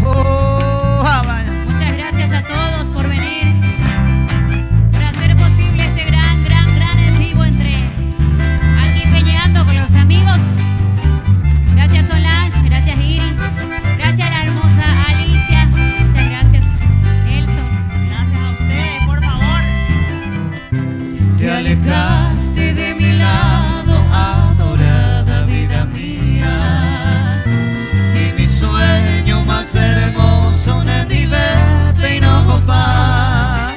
Oh, vaya. Muchas gracias a todos por venir, por hacer posible este gran en vivo entre aquí peñeando con los amigos. Gracias Solange, gracias Iris, gracias a la hermosa Alicia, muchas gracias Nelson. Gracias a ustedes, por favor. Te alejaste de mi lado, adorada vida mía, Y mi sueño más hermoso ni verte y no gopar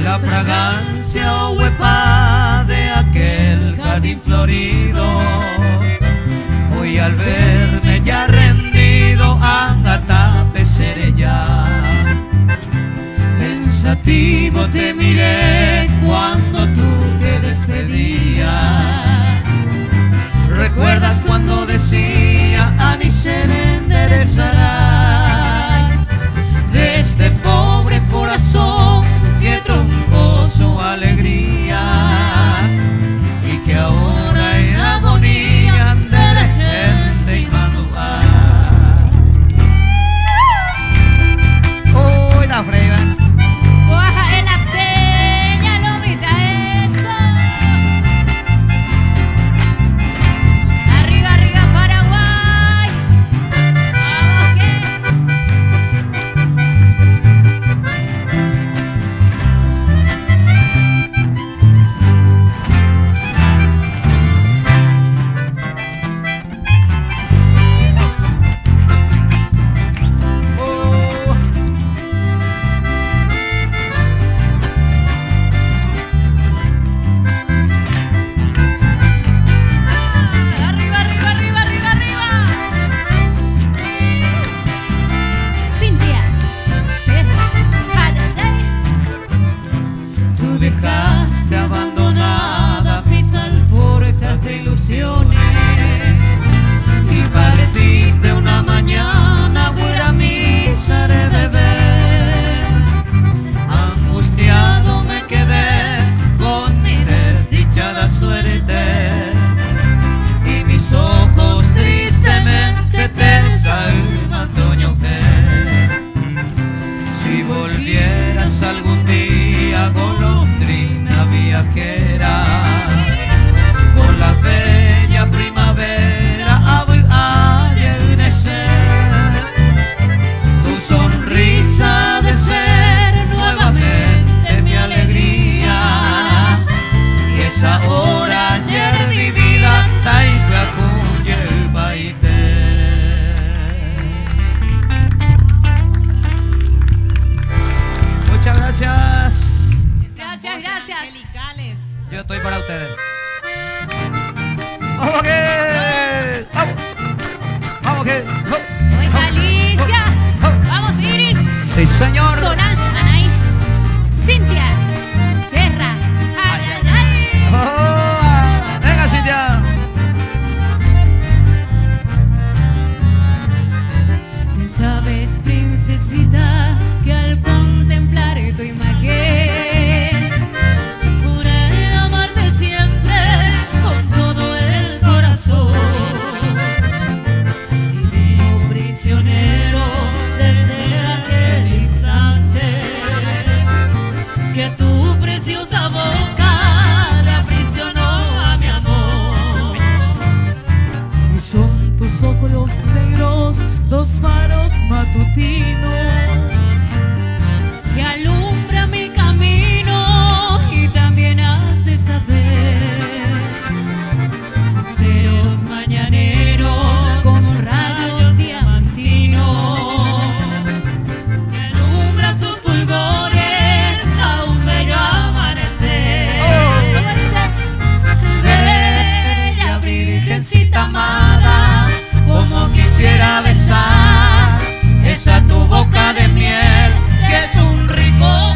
la fragancia o huepa de aquel jardín florido. Hoy al verme ya rendido angata seré ya. Pensativo te miré cuando tú te despedías. ¿Recuerdas cuando decía a mi se me enderezará de este pobre corazón que truncó su alegría y que ahora en agonía de gente y manual? ¡Uy, la frega! Cuaja en la peña, lomita, eso. Arriba, arriba, Paraguay. Vamos que. Oh. Arriba, arriba, arriba, arriba, arriba. Cintia, Serra, Jadalday. Tú dejaste abandonadas mis alforjas de ilusiones y partiste una mañana fuera a misa de beber. Angustiado me quedé con mi desdichada suerte y mis ojos tristemente pensaban tu mujer. Si volvieras algún día, golondrina viajera, con la bella primavera a llenecer, tu sonrisa de ser nuevamente mi alegría, y esa hora ayer vivida taika cuye baite. Muchas gracias. Gracias, gracias. Angelicales. Yo estoy para ustedes. ¡Vamos que! ¡Vamos! ¡Vamos que! Hoy Alicia. Vamos Iris. ¡Sí, señor! Solange, Anaí, Cintia, Serra, Jadalday. ¡Oh! ¡Venga, Cintia! Sabes, princesita, que al contemplar tu imagen juré amarte siempre con todo el corazón. Y vivo prisionero desde aquel instante que tu preciosa boca le aprisionó a mi amor. Y son tus ojos negros, dos faros matutinos Que alumbra mi camino y también hace saber ceros mañaneros como rayos diamantinos que alumbra sus fulgores a un bello amanecer. Bella virgencita amada, como quisiera besar esa tu boca de miel que es un rico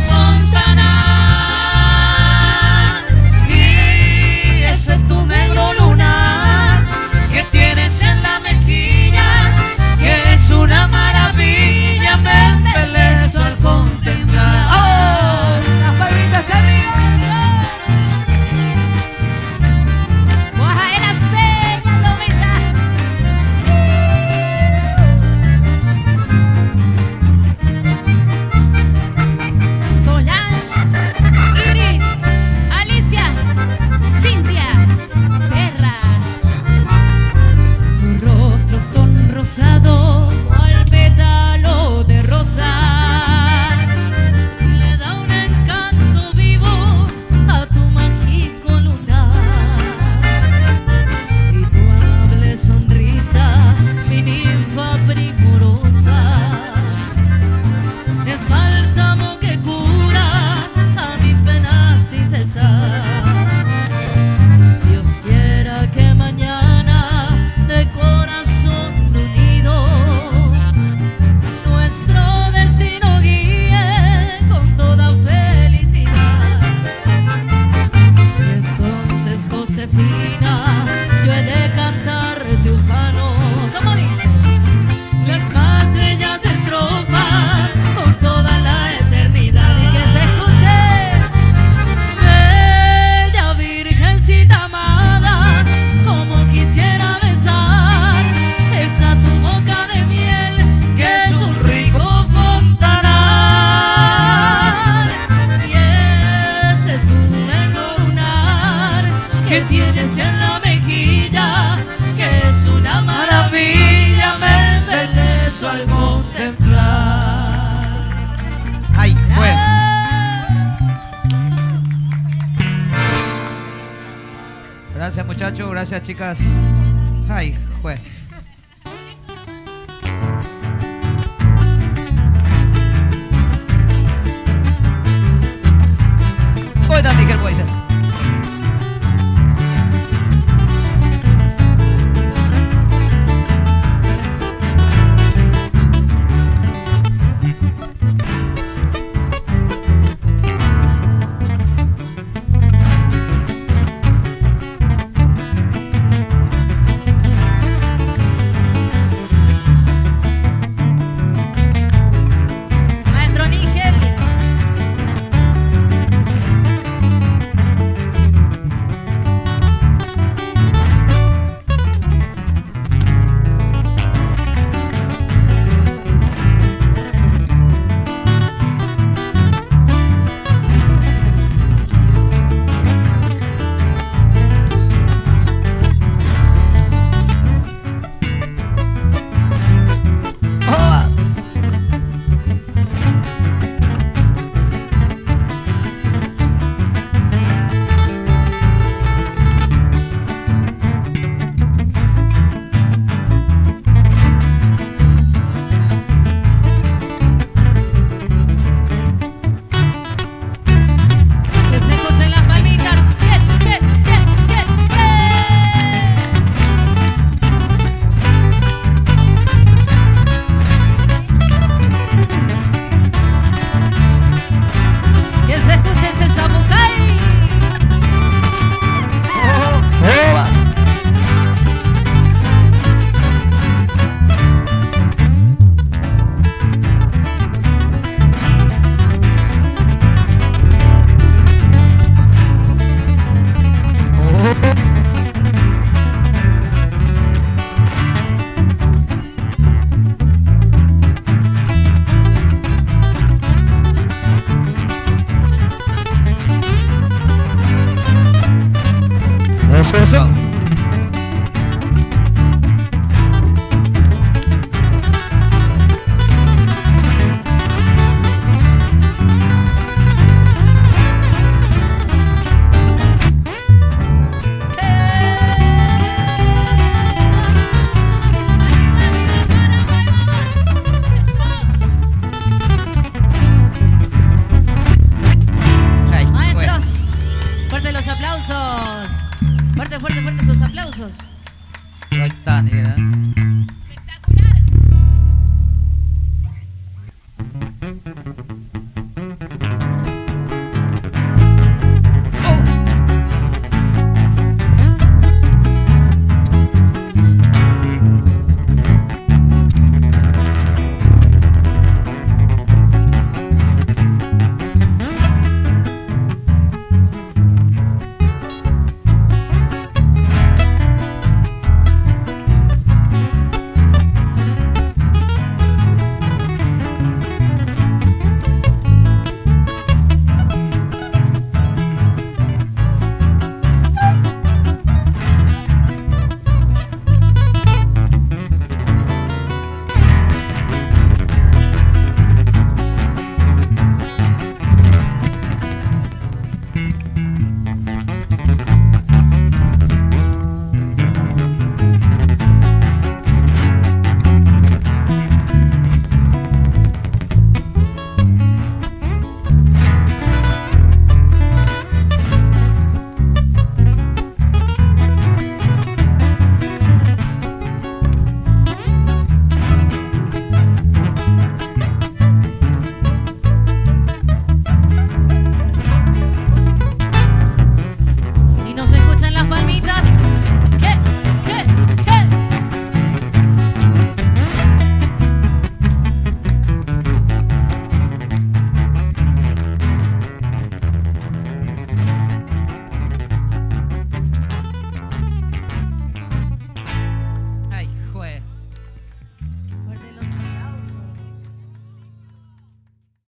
muchachos. Gracias, chicas. Ay, juez. Voy a Níquel, voy a Maestro Níquel. Que se escuchen las palmitas. Que se escuche ese zapucay. Eso. Ay, Maestros, fuerte los aplausos. Fuerte, fuerte, fuerte esos aplausos. Ahí está, Níquel, ¿eh?